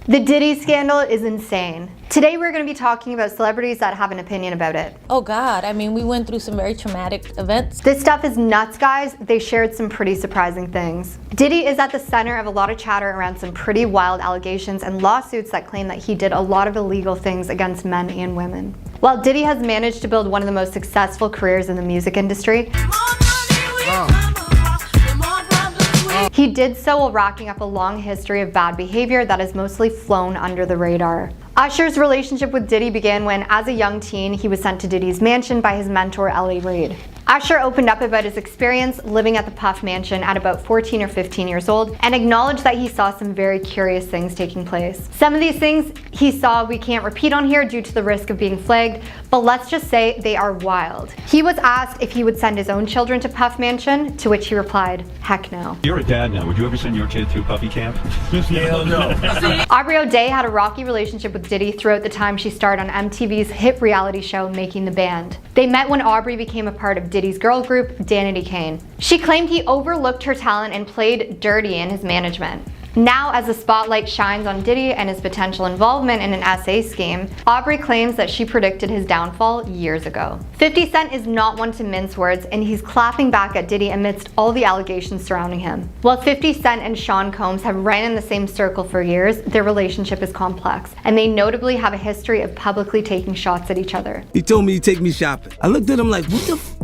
The Diddy scandal is insane. Today we're going to be talking about celebrities that have an opinion about it. Oh God, I mean, we went through some very traumatic events. This stuff is nuts, guys. They shared some pretty surprising things. Diddy is at the center of a lot of chatter around some pretty wild allegations and lawsuits that claim that he did a lot of illegal things against men and women. While Diddy has managed to build one of the most successful careers in the music industry, he did so while racking up a long history of bad behavior that has mostly flown under the radar. Usher's relationship with Diddy began when, as a young teen, he was sent to Diddy's mansion by his mentor, L.A. Reid. Usher opened up about his experience living at the Puff Mansion at about 14 or 15 years old and acknowledged that he saw some very curious things taking place. Some of these things he saw we can't repeat on here due to the risk of being flagged, but let's just say they are wild. He was asked if he would send his own children to Puff Mansion, to which he replied, heck no. You're a dad now. Would you ever send your kid to Puffy camp? Hell no. Aubrey O'Day had a rocky relationship with Diddy throughout the time she starred on MTV's hit reality show Making the Band. They met when Aubrey became a part of Diddy's girl group, Danity Kane. She claimed he overlooked her talent and played dirty in his management. Now, as the spotlight shines on Diddy and his potential involvement in an SA scheme, Aubrey claims that she predicted his downfall years ago. 50 Cent is not one to mince words, and he's clapping back at Diddy amidst all the allegations surrounding him. While 50 Cent and Sean Combs have ran in the same circle for years, their relationship is complex, and they notably have a history of publicly taking shots at each other. He told me to take me shopping. I looked at him like,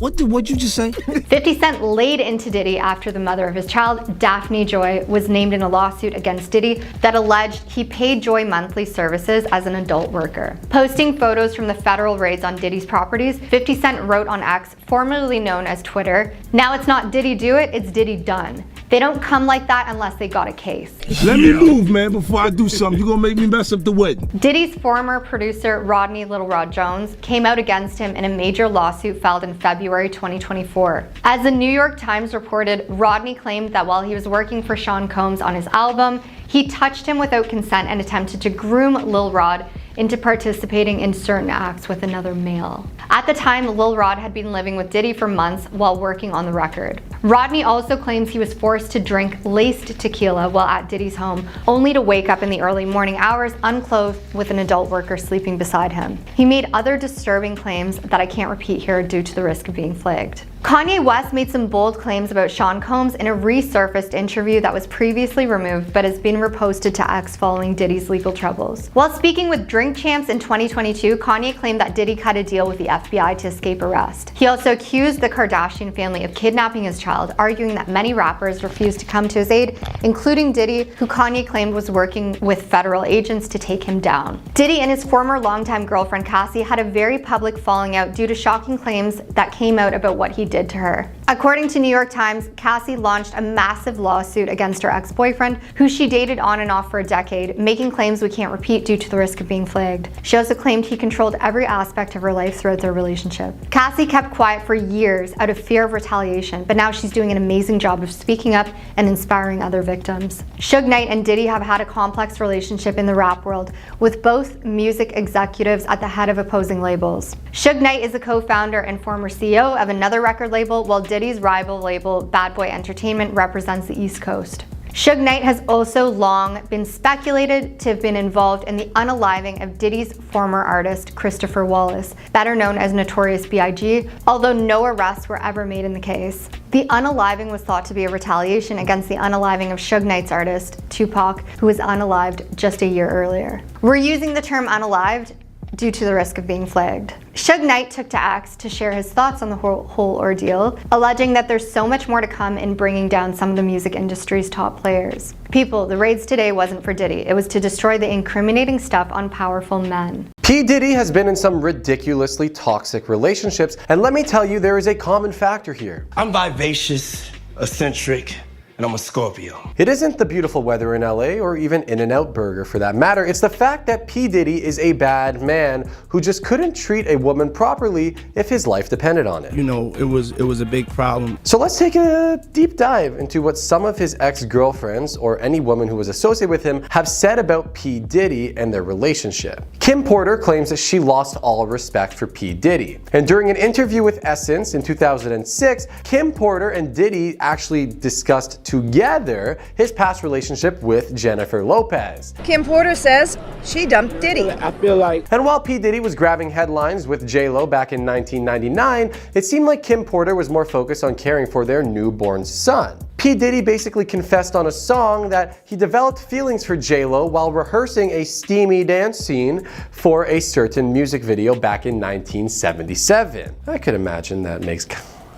what'd you just say? 50 Cent laid into Diddy after the mother of his child, Daphne Joy, was named in a lawsuit against Diddy that alleged he paid Joy monthly services as an adult worker. Posting photos from the federal raids on Diddy's properties, 50 Cent wrote on X, formerly known as Twitter, "Now it's not Diddy do it, it's Diddy done. They don't come like that unless they got a case." Let me move, man, before I do something. You're gonna make me mess up the wedding. Diddy's former producer, Rodney Little Rod Jones, came out against him in a major lawsuit filed in February 2024. As the New York Times reported, Rodney claimed that while he was working for Sean Combs on his album, he touched him without consent and attempted to groom Lil Rod into participating in certain acts with another male. At the time, Lil Rod had been living with Diddy for months while working on the record. Rodney also claims he was forced to drink laced tequila while at Diddy's home, only to wake up in the early morning hours unclothed with an adult worker sleeping beside him. He made other disturbing claims that I can't repeat here due to the risk of being flagged. Kanye West made some bold claims about Sean Combs in a resurfaced interview that was previously removed but has been reposted to X following Diddy's legal troubles. While speaking with Drink Champs in 2022, Kanye claimed that Diddy cut a deal with the FBI to escape arrest. He also accused the Kardashian family of kidnapping his child, arguing that many rappers refused to come to his aid, including Diddy, who Kanye claimed was working with federal agents to take him down. Diddy and his former longtime girlfriend Cassie had a very public falling out due to shocking claims that came out about what he did to her. According to New York Times, Cassie launched a massive lawsuit against her ex-boyfriend, who she dated on and off for a decade, making claims we can't repeat due to the risk of being flagged. She also claimed he controlled every aspect of her life throughout their relationship. Cassie kept quiet for years out of fear of retaliation, but now she's doing an amazing job of speaking up and inspiring other victims. Suge Knight and Diddy have had a complex relationship in the rap world, with both music executives at the head of opposing labels. Suge Knight is the co-founder and former CEO of another record label, while Diddy's rival label, Bad Boy Entertainment, represents the East Coast. Suge Knight has also long been speculated to have been involved in the unaliving of Diddy's former artist, Christopher Wallace, better known as Notorious B.I.G., although no arrests were ever made in the case. The unaliving was thought to be a retaliation against the unaliving of Suge Knight's artist, Tupac, who was unalived just a year earlier. We're using the term unalived due to the risk of being flagged. Suge Knight took to X to share his thoughts on the whole ordeal, alleging that there's so much more to come in bringing down some of the music industry's top players. People, the raids today wasn't for Diddy. It was to destroy the incriminating stuff on powerful men. P. Diddy has been in some ridiculously toxic relationships, and let me tell you, there is a common factor here. I'm vivacious, eccentric, and I'm a Scorpio. It isn't the beautiful weather in LA or even In-N-Out Burger for that matter. It's the fact that P. Diddy is a bad man who just couldn't treat a woman properly if his life depended on it. You know, it was a big problem. So let's take a deep dive into what some of his ex-girlfriends or any woman who was associated with him have said about P. Diddy and their relationship. Kim Porter claims that she lost all respect for P. Diddy. And during an interview with Essence in 2006, Kim Porter and Diddy actually discussed together his past relationship with Jennifer Lopez. Kim Porter says she dumped Diddy. I feel like And while P. Diddy was grabbing headlines with JLo back in 1999, it seemed like Kim Porter was more focused on caring for their newborn son. P. Diddy basically confessed on a song that he developed feelings for JLo while rehearsing a steamy dance scene for a certain music video back in 1977. I could imagine that makes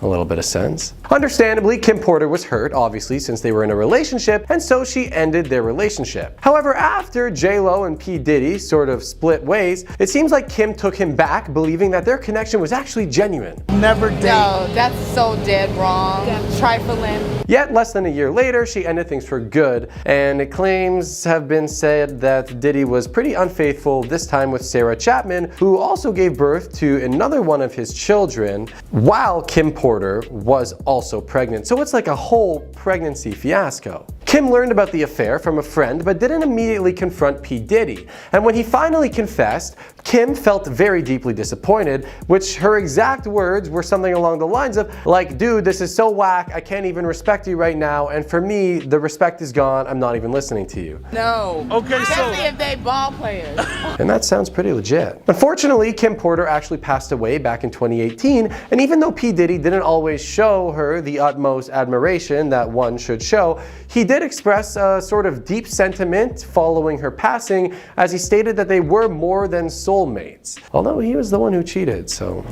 a little bit of sense. Understandably, Kim Porter was hurt, obviously, since they were in a relationship, and so she ended their relationship. However, after JLo and P. Diddy sort of split ways, it seems like Kim took him back, believing that their connection was actually genuine. never date. No, that's so dead wrong. Trifling. Yet, less than a year later, she ended things for good, and claims have been said that Diddy was pretty unfaithful, this time with Sarah Chapman, who also gave birth to another one of his children, while Kim Porter was also pregnant. So it's like a whole pregnancy fiasco. Kim learned about the affair from a friend, but didn't immediately confront P. Diddy. And when he finally confessed, Kim felt very deeply disappointed, which her exact words were something along the lines of, like, dude, this is so whack, I can't even respect you right now, and for me, the respect is gone, I'm not even listening to you. No. Okay, Especially so if they ball players. And that sounds pretty legit. Unfortunately, Kim Porter actually passed away back in 2018, and even though P. Diddy didn't always show her the utmost admiration that one should show, he did express a sort of deep sentiment following her passing, as he stated that they were more than soulmates. Although he was the one who cheated, so.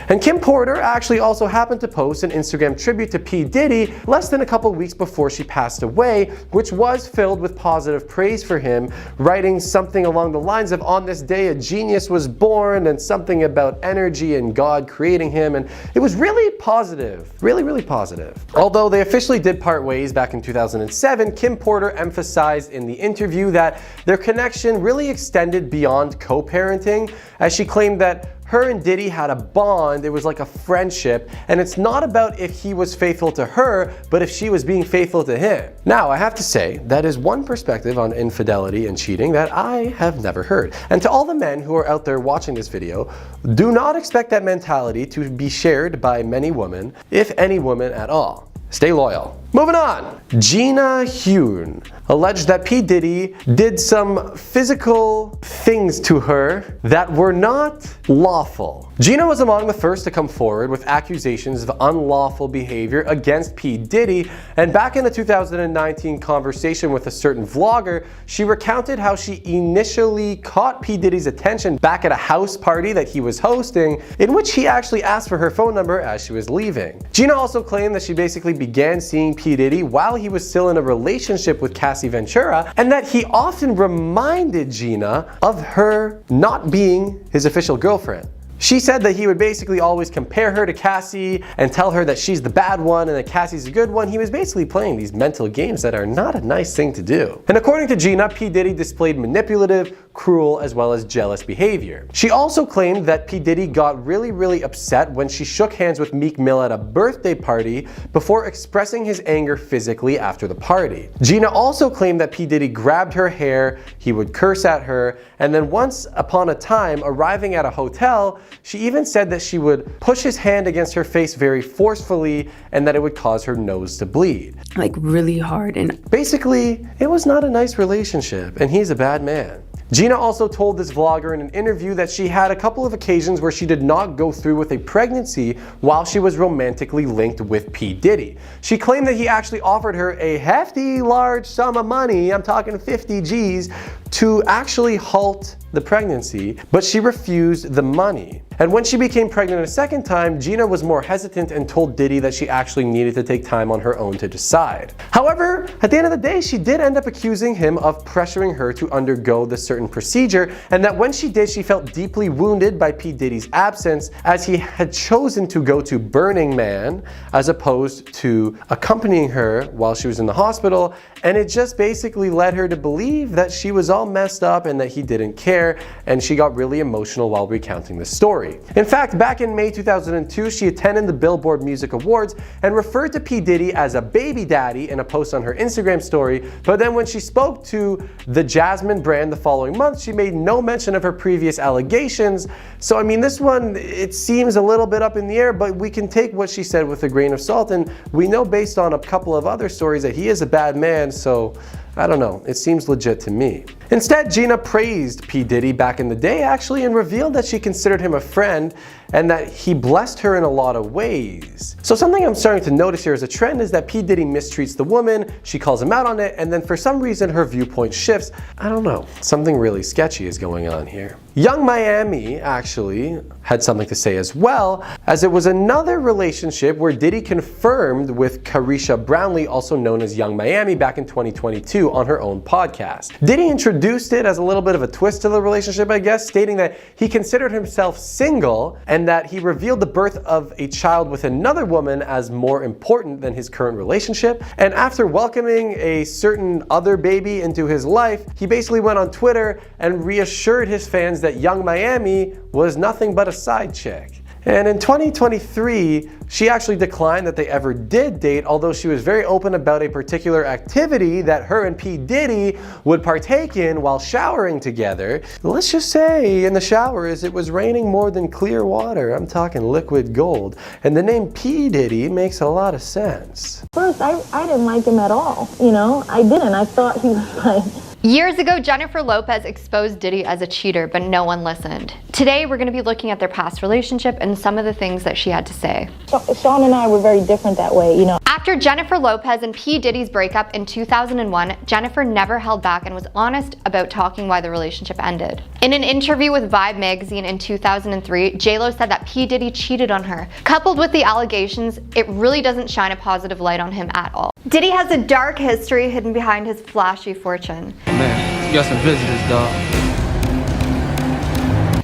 And Kim Porter actually also happened to post an Instagram tribute to P. Diddy less than a couple weeks before she passed away, which was filled with positive praise for him, writing something along the lines of, on this day a genius was born, and something about energy and God creating him, and it was really positive, really positive. Although they officially did part ways back in 2007, Kim Porter emphasized in the interview that their connection really extended beyond co-parenting, as she claimed that her and Diddy had a bond, it was like a friendship, and it's not about if he was faithful to her, but if she was being faithful to him. Now, I have to say, that is one perspective on infidelity and cheating that I have never heard. And to all the men who are out there watching this video, do not expect that mentality to be shared by many women, if any woman at all. Stay loyal. Moving on. Gina Hune alleged that P. Diddy did some physical things to her that were not lawful. Gina was among the first to come forward with accusations of unlawful behavior against P. Diddy, and back in the 2019 conversation with a certain vlogger, she recounted how she initially caught P. Diddy's attention back at a house party that he was hosting, in which he actually asked for her phone number as she was leaving. Gina also claimed that she basically began seeing P. Diddy while he was still in a relationship with Cassie, and that he often reminded Gina of her not being his official girlfriend. She said that he would basically always compare her to Cassie and tell her that she's the bad one and that Cassie's a good one. He was basically playing these mental games that are not a nice thing to do. And according to Gina, P. Diddy displayed manipulative, cruel, as well as jealous behavior. She also claimed that P. Diddy got really upset when she shook hands with Meek Mill at a birthday party before expressing his anger physically after the party. Gina also claimed that P. Diddy grabbed her hair, he would curse at her, and then once upon a time, arriving at a hotel, she even said that she would push his hand against her face very forcefully and that it would cause her nose to bleed. Like really hard. And basically, it was not a nice relationship and he's a bad man. Gina also told this vlogger in an interview that she had a couple of occasions where she did not go through with a pregnancy while she was romantically linked with P. Diddy. She claimed that he actually offered her a hefty large sum of money, I'm talking 50 G's, to actually halt the pregnancy, but she refused the money. And when she became pregnant a second time, Gina was more hesitant and told Diddy that she actually needed to take time on her own to decide. However, at the end of the day, she did end up accusing him of pressuring her to undergo this certain procedure, and that when she did, she felt deeply wounded by P. Diddy's absence, as he had chosen to go to Burning Man as opposed to accompanying her while she was in the hospital, and it just basically led her to believe that she was all all messed up and that he didn't care, and she got really emotional while recounting the story. In fact, back in May 2002, she attended the Billboard Music Awards and referred to P. Diddy as a baby daddy in a post on her Instagram story, but then when she spoke to the Jasmine brand the following month, she made no mention of her previous allegations. So I mean, this one, it seems a little bit up in the air, but we can take what she said with a grain of salt, and we know based on a couple of other stories that he is a bad man, so I don't know, it seems legit to me. Instead, Gina praised P. Diddy back in the day actually and revealed that she considered him a friend and that he blessed her in a lot of ways. So something I'm starting to notice here as a trend is that P. Diddy mistreats the woman, she calls him out on it, and then for some reason her viewpoint shifts. I don't know, something really sketchy is going on here. Young Miami actually had something to say as well, as it was another relationship where Diddy confirmed with Carisha Brownlee, also known as Young Miami, back in 2022 on her own podcast. Diddy introduced it as a little bit of a twist to the relationship, I guess, stating that he considered himself single and that he revealed the birth of a child with another woman as more important than his current relationship. And after welcoming a certain other baby into his life, he basically went on Twitter and reassured his fans that Young Miami was nothing but a side chick. And in 2023, she actually declined that they ever did date, although she was very open about a particular activity that her and P. Diddy would partake in while showering together. Let's just say in the showers, it was raining more than clear water. I'm talking liquid gold. And the name P. Diddy makes a lot of sense. First, I didn't like him at all, I didn't. I thought he was like... Years ago, Jennifer Lopez exposed Diddy as a cheater, but no one listened. Today, we're going to be looking at their past relationship and some of the things that she had to say. Sean and I were very different that way, After Jennifer Lopez and P. Diddy's breakup in 2001, Jennifer never held back and was honest about talking why the relationship ended. In an interview with Vibe magazine in 2003, JLo said that P. Diddy cheated on her. Coupled with the allegations, it really doesn't shine a positive light on him at all. Diddy has a dark history hidden behind his flashy fortune. Man, you got some visitors, dog.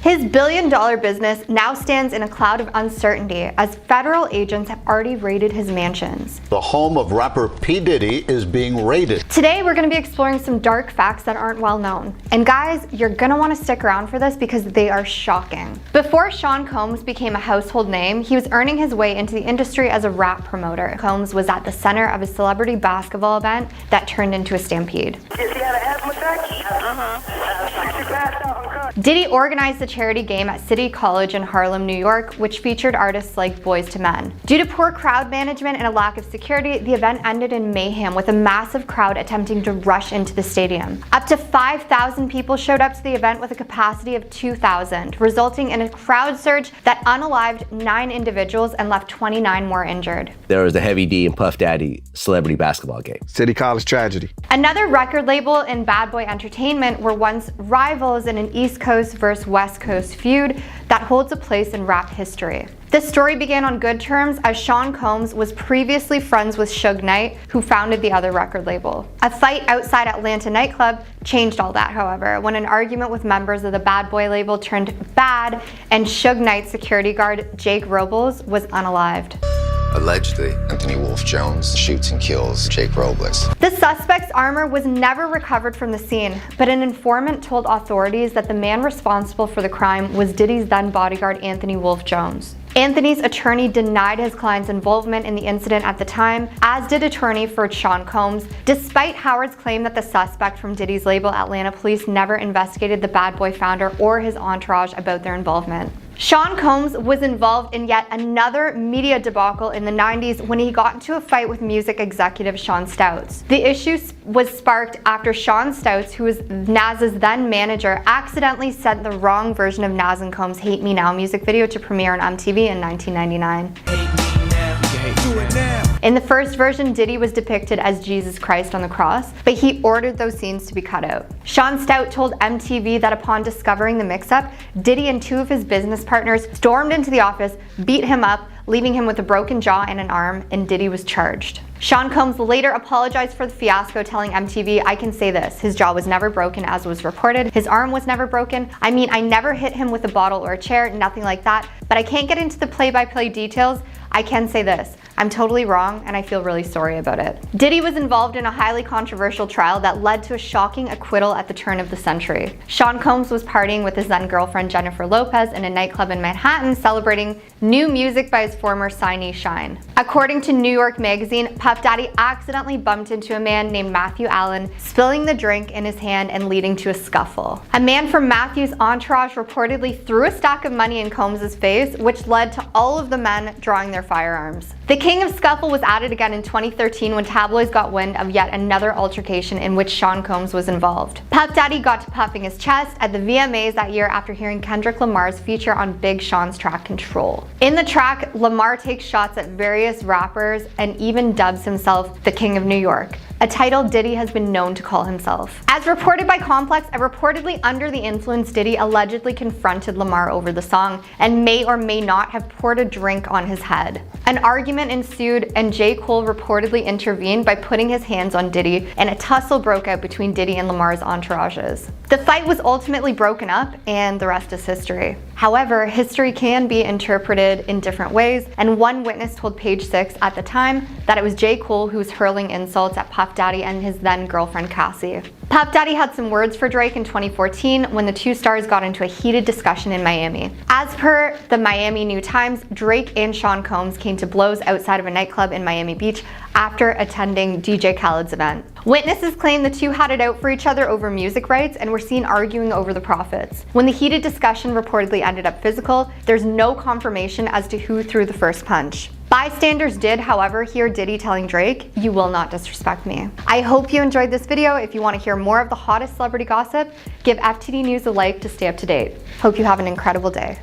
His billion-dollar business now stands in a cloud of uncertainty as federal agents have already raided his mansions. The home of rapper P. Diddy is being raided. Today, we're going to be exploring some dark facts that aren't well known. And guys, you're going to want to stick around for this because they are shocking. Before Sean Combs became a household name, he was earning his way into the industry as a rap promoter. Combs was at the center of a celebrity basketball event that turned into a stampede. Diddy organized the charity game at City College in Harlem, New York, which featured artists like Boyz II Men. Due to poor crowd management and a lack of security, the event ended in mayhem with a massive crowd attempting to rush into the stadium. Up to 5,000 people showed up to the event with a capacity of 2,000, resulting in a crowd surge that unalived 9 individuals and left 29 more injured. There was the Heavy D and Puff Daddy celebrity basketball game. City College tragedy. Another record label and Bad Boy Entertainment were once rivals in an East Coast versus West Coast feud that holds a place in rap history. This story began on good terms as Sean Combs was previously friends with Suge Knight, who founded the other record label. A fight outside Atlanta nightclub changed all that, however, when an argument with members of the Bad Boy label turned bad and Suge Knight's security guard, Jake Robles, was unalived. Allegedly, Anthony Wolf Jones shoots and kills Jake Robles. The suspect's armor was never recovered from the scene, but an informant told authorities that the man responsible for the crime was Diddy's then bodyguard Anthony Wolf Jones. Anthony's attorney denied his client's involvement in the incident at the time, as did attorney for Sean Combs, despite Howard's claim that the suspect from Diddy's label, Atlanta police, never investigated the Bad Boy founder or his entourage about their involvement. Sean Combs was involved in yet another media debacle in the 90s when he got into a fight with music executive Sean Stouts. The issue was sparked after Sean Stouts, who was Nas's then manager, accidentally sent the wrong version of Nas and Combs' Hate Me Now music video to premiere on MTV in 1999. In the first version, Diddy was depicted as Jesus Christ on the cross, but he ordered those scenes to be cut out. Sean Stout told MTV that upon discovering the mix-up, Diddy and 2 of his business partners stormed into the office, beat him up, leaving him with a broken jaw and an arm, and Diddy was charged. Sean Combs later apologized for the fiasco, telling MTV, "I can say this, his jaw was never broken as was reported, his arm was never broken. I mean, I never hit him with a bottle or a chair, nothing like that, but I can't get into the play-by-play details. I can say this, I'm totally wrong and I feel really sorry about it." Diddy was involved in a highly controversial trial that led to a shocking acquittal at the turn of the century. Sean Combs was partying with his then girlfriend Jennifer Lopez in a nightclub in Manhattan, celebrating new music by his former signee Shine. According to New York Magazine, Puff Daddy accidentally bumped into a man named Matthew Allen, spilling the drink in his hand and leading to a scuffle. A man from Matthew's entourage reportedly threw a stack of money in Combs' face, which led to all of the men drawing their firearms. The king of scuffle was added again in 2013 when tabloids got wind of yet another altercation in which Sean Combs was involved. Puff Daddy got to puffing his chest at the VMAs that year after hearing Kendrick Lamar's feature on Big Sean's track Control. In the track, Lamar takes shots at various rappers and even dubs himself the King of New York, a title Diddy has been known to call himself. As reported by Complex, a reportedly under the influence Diddy allegedly confronted Lamar over the song and may or may not have poured a drink on his head. An argument ensued and J. Cole reportedly intervened by putting his hands on Diddy, and a tussle broke out between Diddy and Lamar's entourages. The fight was ultimately broken up and the rest is history. However, history can be interpreted in different ways, and one witness told Page Six at the time that it was J. Cole who was hurling insults at Puff Daddy and his then girlfriend Cassie. Puff Daddy had some words for Drake in 2014 when the two stars got into a heated discussion in Miami. As per the Miami New Times, Drake and Sean Combs came to blows outside of a nightclub in Miami Beach after attending DJ Khaled's event. Witnesses claim the two had it out for each other over music rights and were seen arguing over the profits. When the heated discussion reportedly ended up physical, there's no confirmation as to who threw the first punch. Bystanders did, however, hear Diddy telling Drake, "You will not disrespect me." I hope you enjoyed this video. If you want to hear more of the hottest celebrity gossip, give FTD News a like to stay up to date. Hope you have an incredible day.